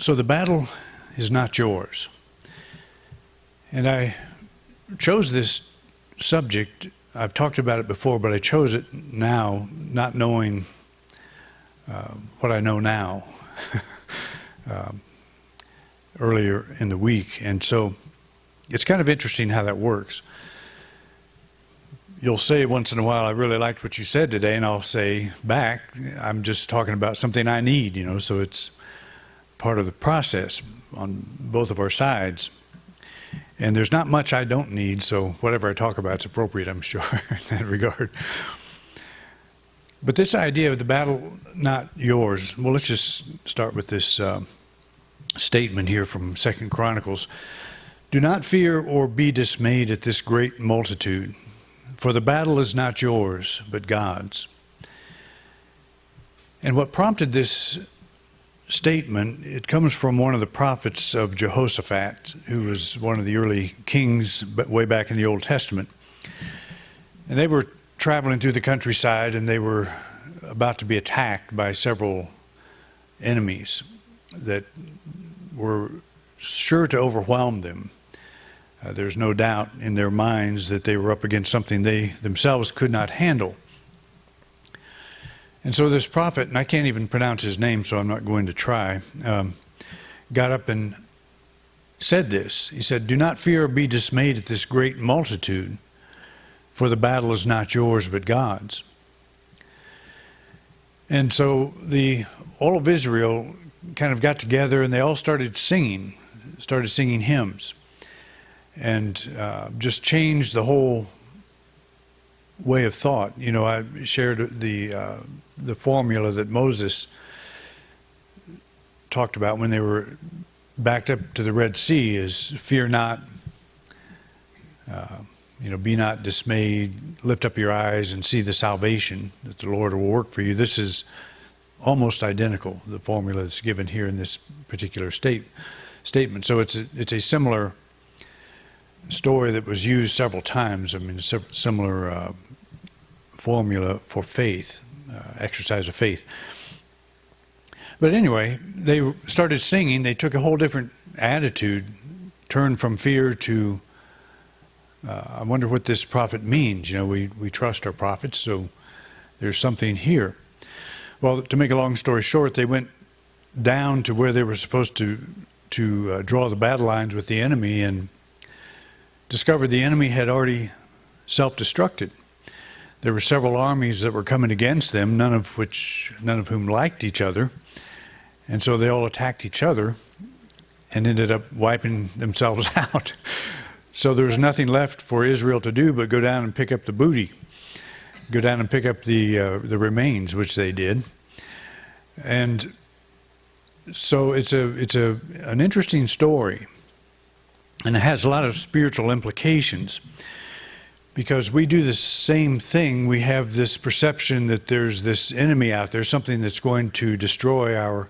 So the battle is not yours. And I chose this subject. I've talked about it before, but I chose it now, not knowing what I know now earlier in the week. And so it's kind of interesting how that works. You'll say once in a while, I really liked what you said today, and I'll say back, I'm just talking about something I need, so it's part of the process on both of our sides. And there's not much I don't need, so whatever I talk about is appropriate, I'm sure, in that regard. But this idea of the battle not yours, well, let's just start with this statement here from 2 Chronicles. Do not fear or be dismayed at this great multitude, for the battle is not yours, but God's. And what prompted this statement, it comes from one of the prophets of Jehoshaphat, who was one of the early kings way back in the Old Testament. And they were traveling through the countryside, and they were about to be attacked by several enemies that were sure to overwhelm them. There's no doubt in their minds that they were up against something they themselves could not handle. And so this prophet, and I can't even pronounce his name, so I'm not going to try, got up and said this. He said, "Do not fear or be dismayed at this great multitude, for the battle is not yours but God's." And so all of Israel kind of got together, and they all started singing hymns, and just changed the whole way of thought. I shared the formula that Moses talked about when they were backed up to the Red Sea is fear not, be not dismayed, lift up your eyes and see the salvation that the Lord will work for you. This is almost identical, the formula that's given here in this particular statement. So it's a similar story that was used several times. Similar formula for faith, exercise of faith. But anyway, they started singing. They took a whole different attitude, turned from fear to, I wonder what this prophet means. We trust our prophets, so there's something here. Well, to make a long story short, they went down to where they were supposed to draw the battle lines with the enemy, and discovered the enemy had already self-destructed. There were several armies that were coming against them, none of whom liked each other. And so they all attacked each other and ended up wiping themselves out. So there was nothing left for Israel to do but go down and pick up the booty, go down and pick up the remains, which they did. And so it's an interesting story, and it has a lot of spiritual implications. Because we do the same thing. We have this perception that there's this enemy out there, something that's going to destroy our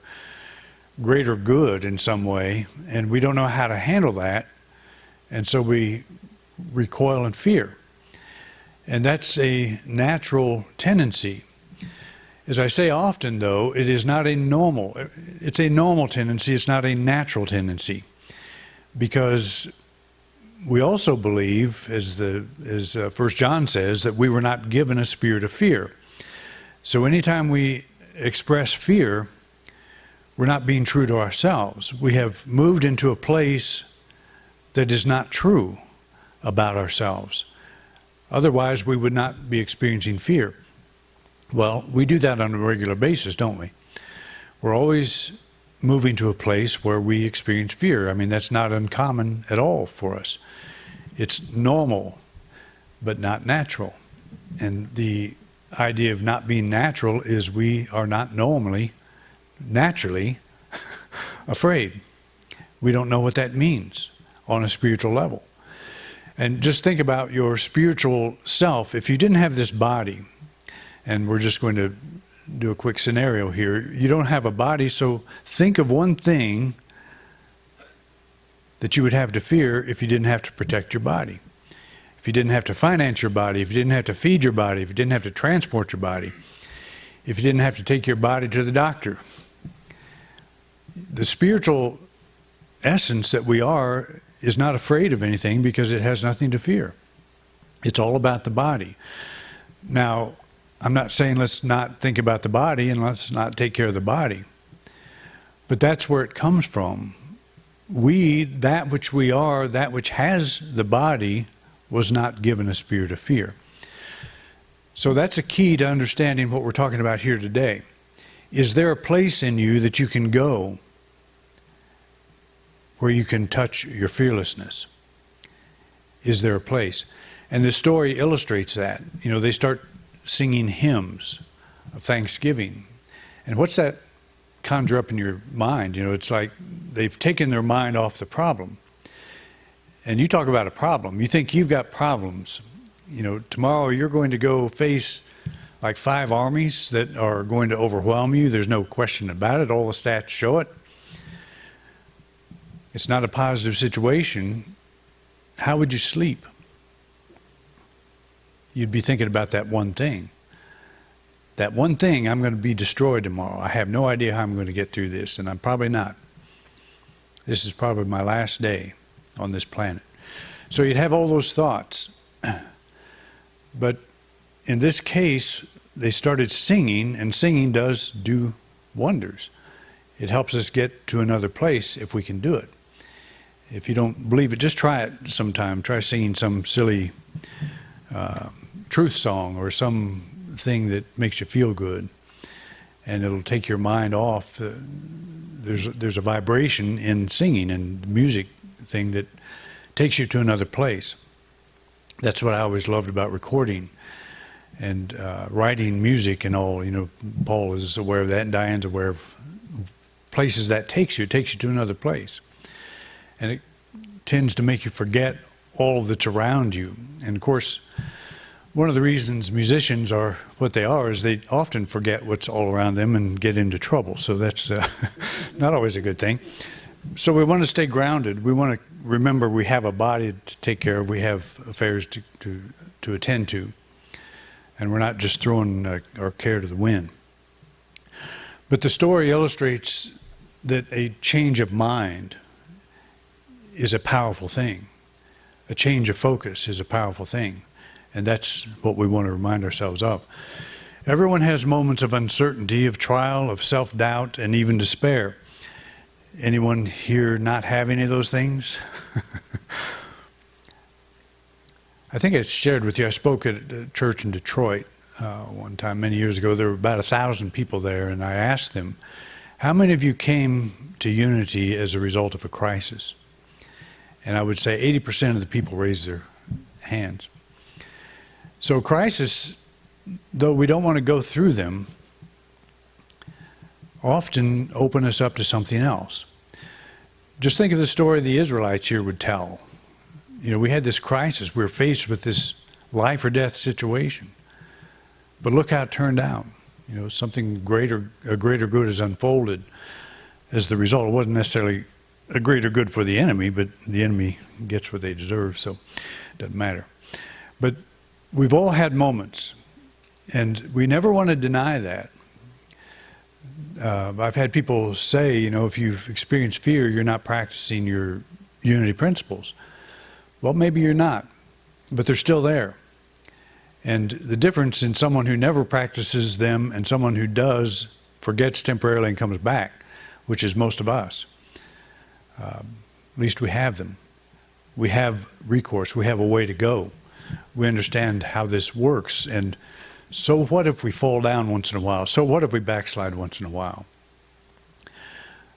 greater good in some way, and we don't know how to handle that, and so we recoil in fear. And that's a natural tendency. As I say often, though, it's a normal tendency, it's not a natural tendency. Because we also believe, as 1 John says, that we were not given a spirit of fear. So anytime we express fear, we're not being true to ourselves. We have moved into a place that is not true about ourselves. Otherwise, we would not be experiencing fear. Well, we do that on a regular basis, don't we? We're always moving to a place where we experience fear. That's not uncommon at all for us. It's normal, but not natural. And the idea of not being natural is we are not naturally afraid. We don't know what that means on a spiritual level. And just think about your spiritual self. If you didn't have this body, and we're just going to do a quick scenario here. You don't have a body, so think of one thing that you would have to fear if you didn't have to protect your body. If you didn't have to finance your body, if you didn't have to feed your body, if you didn't have to transport your body, if you didn't have to take your body to the doctor. The spiritual essence that we are is not afraid of anything because it has nothing to fear. It's all about the body. Now, I'm not saying let's not think about the body and let's not take care of the body. But that's where it comes from. We, that which we are, that which has the body, was not given a spirit of fear. So that's a key to understanding what we're talking about here today. Is there a place in you that you can go where you can touch your fearlessness? Is there a place? And this story illustrates that. You know, they start singing hymns of thanksgiving. And what's that conjure up in your mind? You know, it's like they've taken their mind off the problem. And you talk about a problem. You think you've got problems. You know, tomorrow you're going to go face like 5 armies that are going to overwhelm you. There's no question about it. All the stats show it. It's not a positive situation. How would you sleep? You'd be thinking about that one thing. That one thing, I'm going to be destroyed tomorrow. I have no idea how I'm going to get through this, and I'm probably not. This is probably my last day on this planet. So you'd have all those thoughts. But in this case, they started singing, and singing does do wonders. It helps us get to another place if we can do it. If you don't believe it, just try it sometime. Try singing some silly truth song or something that makes you feel good, and it'll take your mind off. There's a vibration in singing and music thing that takes you to another place. That's what I always loved about recording and writing music and all. You know, Paul is aware of that, and Diane's aware of places that takes you. It takes you to another place. And it tends to make you forget all that's around you. And of course, one of the reasons musicians are what they are is they often forget what's all around them and get into trouble. So that's not always a good thing. So we want to stay grounded. We want to remember we have a body to take care of. We have affairs to attend to. And we're not just throwing our care to the wind. But the story illustrates that a change of mind is a powerful thing. A change of focus is a powerful thing. And that's what we want to remind ourselves of. Everyone has moments of uncertainty, of trial, of self-doubt, and even despair. Anyone here not have any of those things? I think I shared with you, I spoke at a church in Detroit one time many years ago. There were about 1,000 people there, and I asked them, how many of you came to unity as a result of a crisis? And I would say 80% of the people raised their hands. So crisis, though we don't want to go through them, often open us up to something else. Just think of the story the Israelites here would tell. You know, we had this crisis. We were faced with this life or death situation. But look how it turned out. You know, something greater, a greater good has unfolded as the result. It wasn't necessarily a greater good for the enemy, but the enemy gets what they deserve, so it doesn't matter. But we've all had moments, and we never want to deny that. I've had people say, you know, if you've experienced fear, you're not practicing your unity principles. Well, maybe you're not, but they're still there. And the difference in someone who never practices them and someone who does, forgets temporarily and comes back, which is most of us. At least we have them. We have recourse. We have a way to go. We understand how this works. And so what if we fall down once in a while? So what if we backslide once in a while?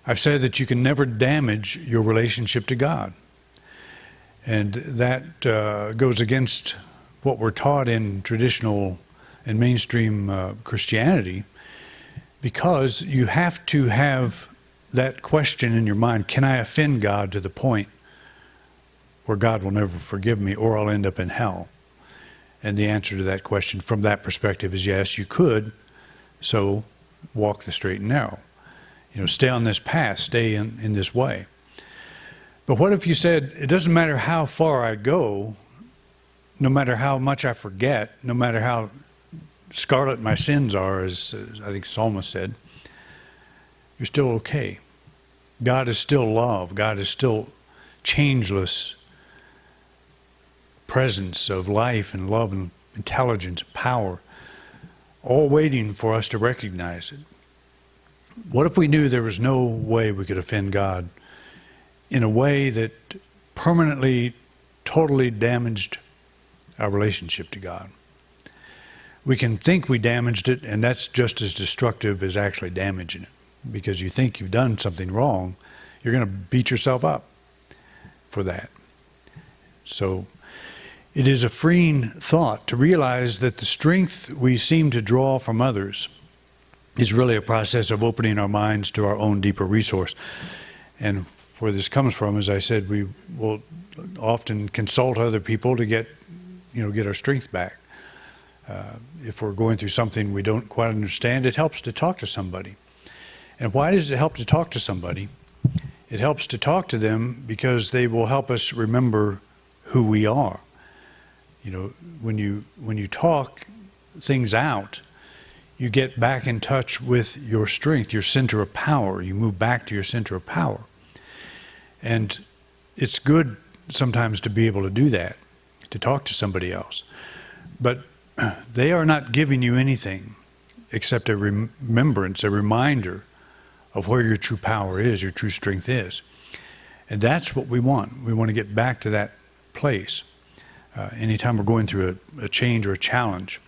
I've said that you can never damage your relationship to God. And that goes against what we're taught in traditional and mainstream Christianity, because you have to have that question in your mind, can I offend God to the point where God will never forgive me, or I'll end up in hell? And the answer to that question from that perspective is yes, you could. So walk the straight and narrow. You know, stay on this path, stay in this way. But what if you said, it doesn't matter how far I go, no matter how much I forget, no matter how scarlet my sins are, as I think Psalmist said, you're still okay. God is still love. God is still changeless presence of life and love and intelligence and power, all waiting for us to recognize it. What if we knew there was no way we could offend God in a way that permanently, totally damaged our relationship to God? We can think we damaged it, and that's just as destructive as actually damaging it. Because you think you've done something wrong, you're going to beat yourself up for that. So it is a freeing thought to realize that the strength we seem to draw from others is really a process of opening our minds to our own deeper resource. And where this comes from, as I said, we will often consult other people to get our strength back. If we're going through something we don't quite understand, it helps to talk to somebody. And why does it help to talk to somebody? It helps to talk to them because they will help us remember who we are. When you talk things out, you get back in touch with your strength, your center of power. You move back to your center of power. And it's good sometimes to be able to do that, to talk to somebody else. But they are not giving you anything except a remembrance, a reminder of where your true power is, your true strength is. And that's what we want. We want to get back to that place anytime we're going through a change or a challenge.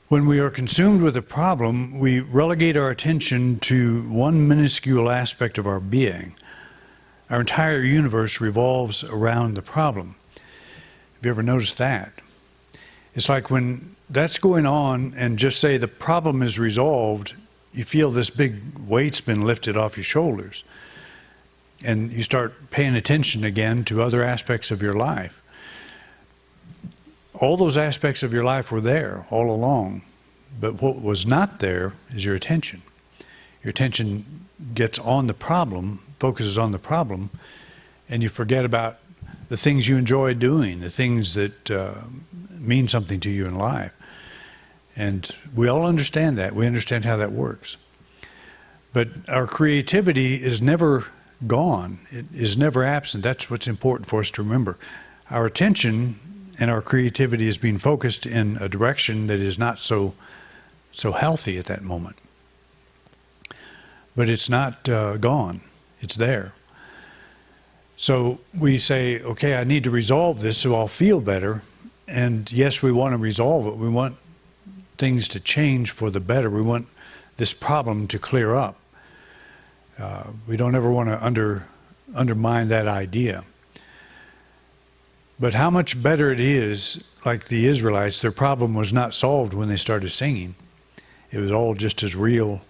When we are consumed with a problem, we relegate our attention to one minuscule aspect of our being. Our entire universe revolves around the problem. Have you ever noticed that? It's like when that's going on and just say the problem is resolved, you feel this big weight's been lifted off your shoulders. And you start paying attention again to other aspects of your life. All those aspects of your life were there all along. But what was not there is your attention. Your attention gets on the problem, focuses on the problem, and you forget about the things you enjoy doing, the things that mean something to you in life. And we all understand that. We understand how that works. But our creativity is never gone. It is never absent. That's what's important for us to remember. Our attention and our creativity is being focused in a direction that is not so healthy at that moment. But it's not gone. It's there. So we say, okay, I need to resolve this so I'll feel better. And yes, we want to resolve it. We want things to change for the better. We want this problem to clear up. We don't ever want to undermine that idea. But how much better it is, like the Israelites, their problem was not solved when they started singing. It was all just as real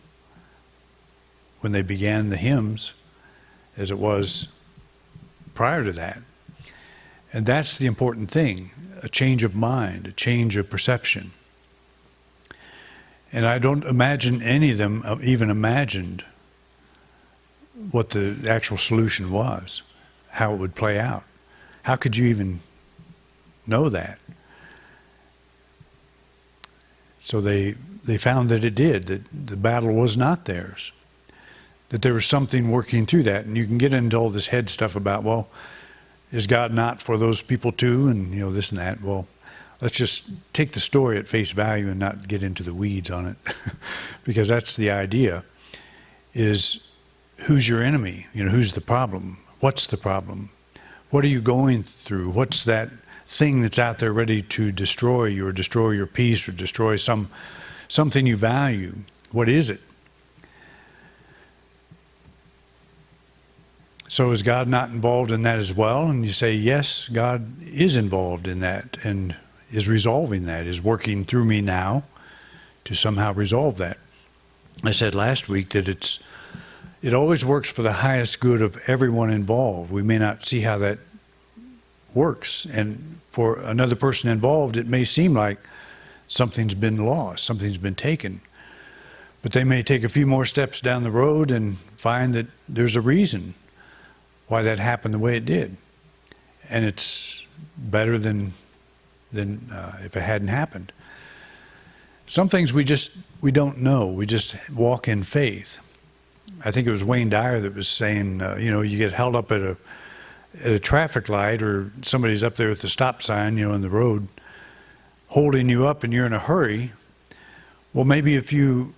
when they began the hymns as it was prior to that. And that's the important thing, a change of mind, a change of perception. And I don't imagine any of them even imagined what the actual solution was, how it would play out. How could you even know that? So they found that it did, that the battle was not theirs, that there was something working through that. And you can get into all this head stuff about, well, is God not for those people too? And this and that. Well, let's just take the story at face value and not get into the weeds on it. Because that's the idea, is who's your enemy? Who's the problem? What's the problem? What are you going through? What's that thing that's out there ready to destroy you or destroy your peace or destroy something you value? What is it? So is God not involved in that as well? And you say, yes, God is involved in that and is resolving that, is working through me now to somehow resolve that. I said last week that it always works for the highest good of everyone involved. We may not see how that works. And for another person involved, it may seem like something's been lost, something's been taken. But they may take a few more steps down the road and find that there's a reason why that happened the way it did. And it's better than if it hadn't happened. Some things we don't know. We just walk in faith. I think it was Wayne Dyer that was saying, you get held up at a traffic light, or somebody's up there at the stop sign, in the road, holding you up, and you're in a hurry. Well, maybe if you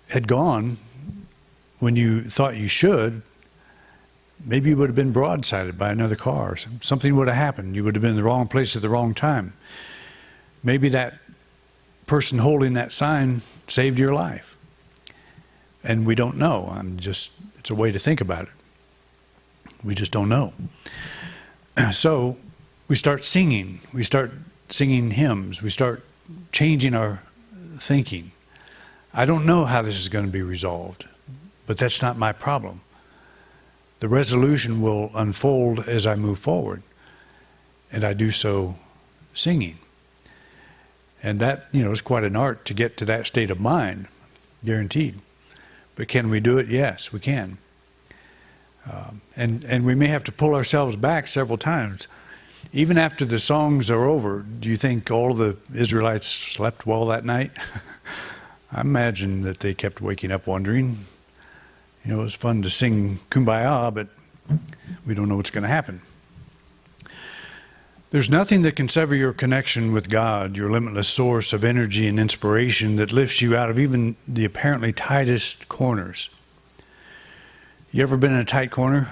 had gone when you thought you should, maybe you would have been broadsided by another car. Something would have happened. You would have been in the wrong place at the wrong time. Maybe that person holding that sign saved your life. And we don't know. It's a way to think about it. We just don't know. So we start singing. We start singing hymns. We start changing our thinking. I don't know how this is going to be resolved, but that's not my problem. The resolution will unfold as I move forward, and I do so singing. And that, is quite an art to get to that state of mind, guaranteed. But can we do it? Yes, we can. And we may have to pull ourselves back several times. Even after the songs are over, do you think all the Israelites slept well that night? I imagine that they kept waking up wondering. It was fun to sing Kumbaya, but we don't know what's going to happen. There's nothing that can sever your connection with God, your limitless source of energy and inspiration, that lifts you out of even the apparently tightest corners. You ever been in a tight corner?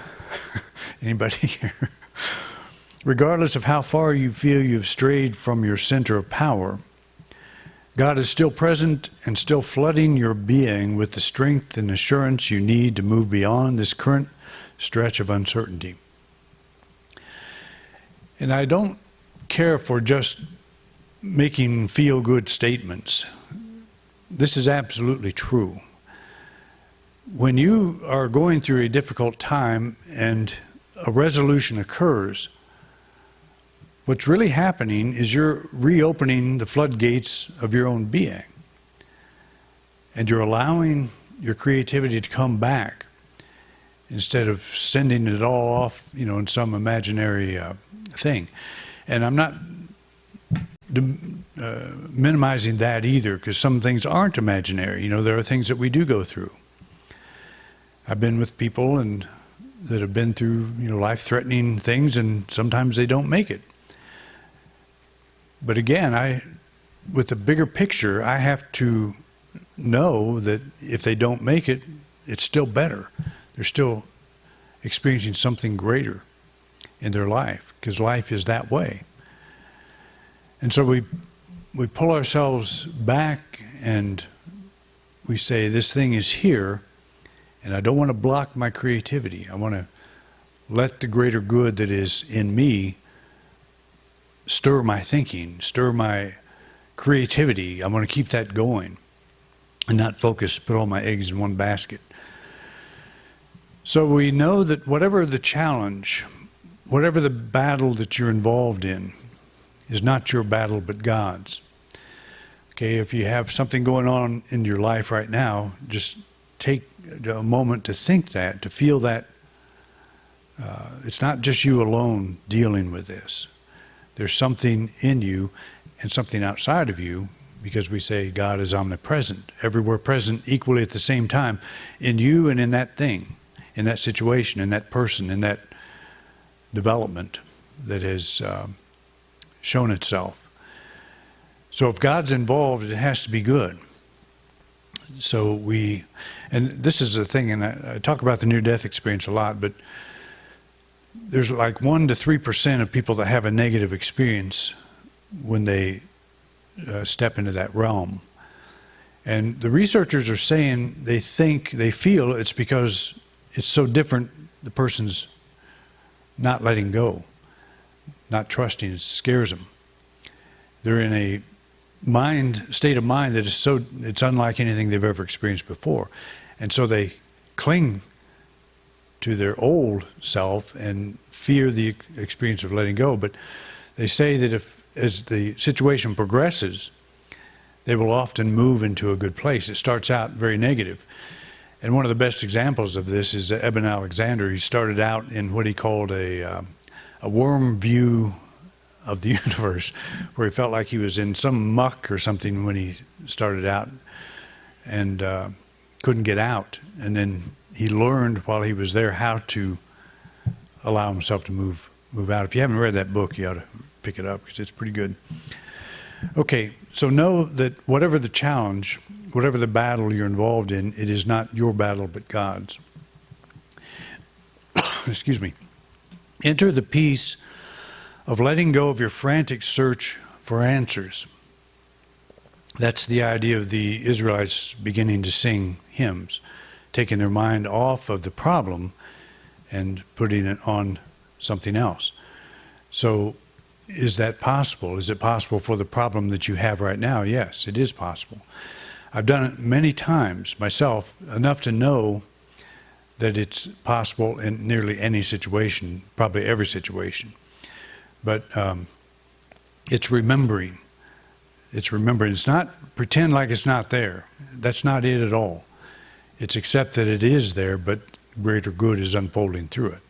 Anybody here? Regardless of how far you feel you've strayed from your center of power, God is still present and still flooding your being with the strength and assurance you need to move beyond this current stretch of uncertainty. And I don't care for just making feel-good statements. This is absolutely true. When you are going through a difficult time and a resolution occurs, what's really happening is you're reopening the floodgates of your own being. And you're allowing your creativity to come back instead of sending it all off, in some imaginary thing. And I'm not minimizing that either, because some things aren't imaginary. There are things that we do go through. I've been with people that have been through, life-threatening things, and sometimes they don't make it. But again, with the bigger picture, I have to know that if they don't make it, it's still better. They're still experiencing something greater in their life, because life is that way. And so we pull ourselves back and we say, this thing is here, and I don't want to block my creativity. I want to let the greater good that is in me stir my thinking, stir my creativity. I want to keep that going and not put all my eggs in one basket. So we know that whatever the challenge, whatever the battle that you're involved in, is not your battle but God's. Okay, if you have something going on in your life right now, just take a moment to think that, to feel that it's not just you alone dealing with this. There's something in you and something outside of you, because we say God is omnipresent, everywhere present equally at the same time, in you and in that thing, in that situation, in that person, in that development that has shown itself. So if God's involved, it has to be good. So and this is the thing, and I talk about the near-death experience a lot, but there's like 1 to 3% of people that have a negative experience when they step into that realm. And the researchers are saying they feel it's because it's so different, the person's not letting go, not trusting, it scares them. They're in a state of mind that is it's unlike anything they've ever experienced before. And so they cling to their old self and fear the experience of letting go. But they say that as the situation progresses, they will often move into a good place. It starts out very negative. And one of the best examples of this is Eben Alexander. He started out in what he called a worm view of the universe, where he felt like he was in some muck or something when he started out, and couldn't get out. And then he learned while he was there how to allow himself to move out. If you haven't read that book, you ought to pick it up because it's pretty good. Okay, so know that whatever the challenge, whatever the battle you're involved in, it is not your battle but God's. Excuse me. Enter the peace of letting go of your frantic search for answers. That's the idea of the Israelites beginning to sing hymns, taking their mind off of the problem and putting it on something else. So is that possible? Is it possible for the problem that you have right now? Yes, it is possible. I've done it many times myself, enough to know that it's possible in nearly any situation, probably every situation. But it's remembering. It's remembering. It's not pretend like it's not there. That's not it at all. It's accept that it is there, but greater good is unfolding through it.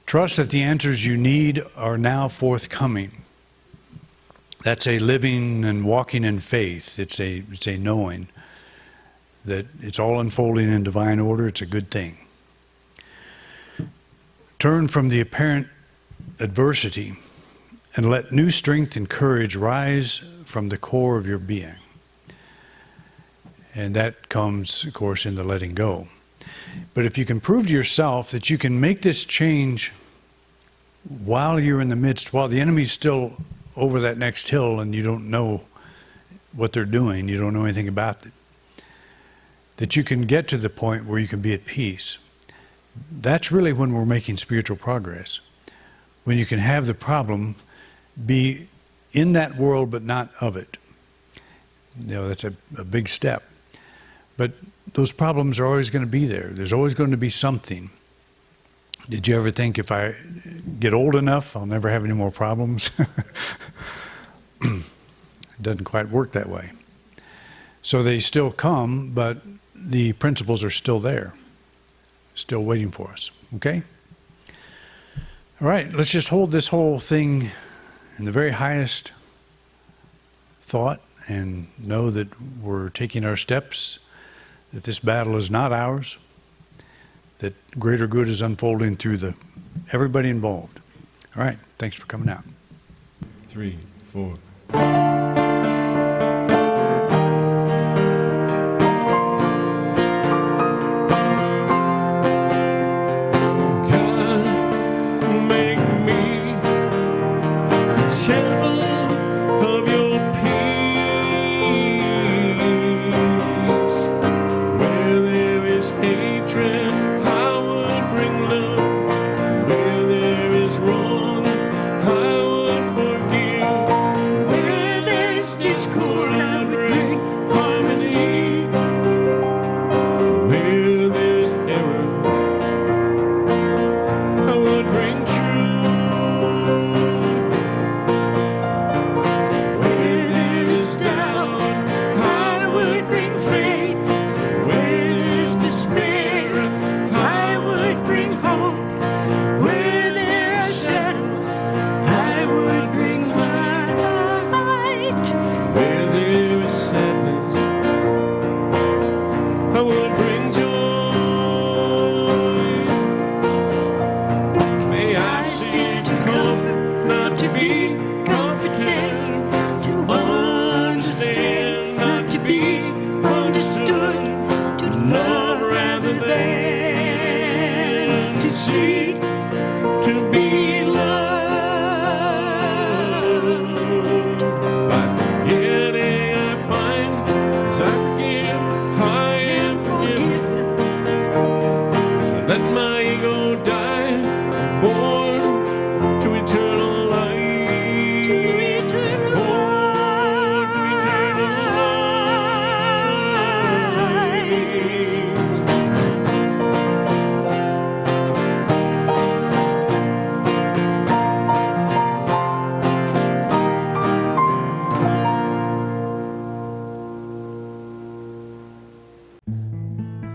Trust that the answers you need are now forthcoming. That's a living and walking in faith. It's a knowing that it's all unfolding in divine order. It's a good thing. Turn from the apparent adversity and let new strength and courage rise from the core of your being. And that comes, of course, in the letting go. But if you can prove to yourself that you can make this change while you're in the midst, while the enemy's still over that next hill and you don't know what they're doing, you don't know anything about it, that you can get to the point where you can be at peace. That's really when we're making spiritual progress. When you can have the problem be in that world but not of it. You know, that's a big step. But those problems are always going to be there. There's always going to be something. Did you ever think if I get old enough, I'll never have any more problems? It doesn't quite work that way. So they still come, but the principles are still there, still waiting for us. Okay? All right, let's just hold this whole thing in the very highest thought and know that we're taking our steps, that this battle is not ours, that greater good is unfolding through everybody involved. All right, thanks for coming out. 3, 4.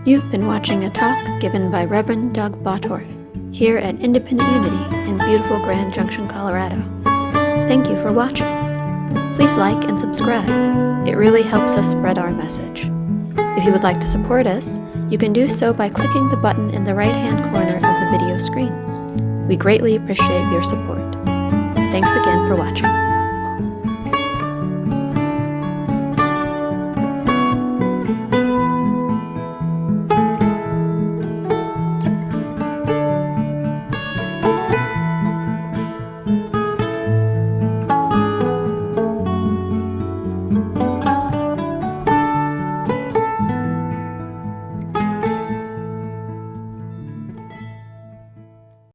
You've been watching a talk given by Reverend Doug Bottorff here at Independent Unity in beautiful Grand Junction, Colorado. Thank you for watching. Please like and subscribe. It really helps us spread our message. If you would like to support us, You can do so by clicking the button in the right-hand corner of the video screen. We greatly appreciate your support. Thanks again for watching.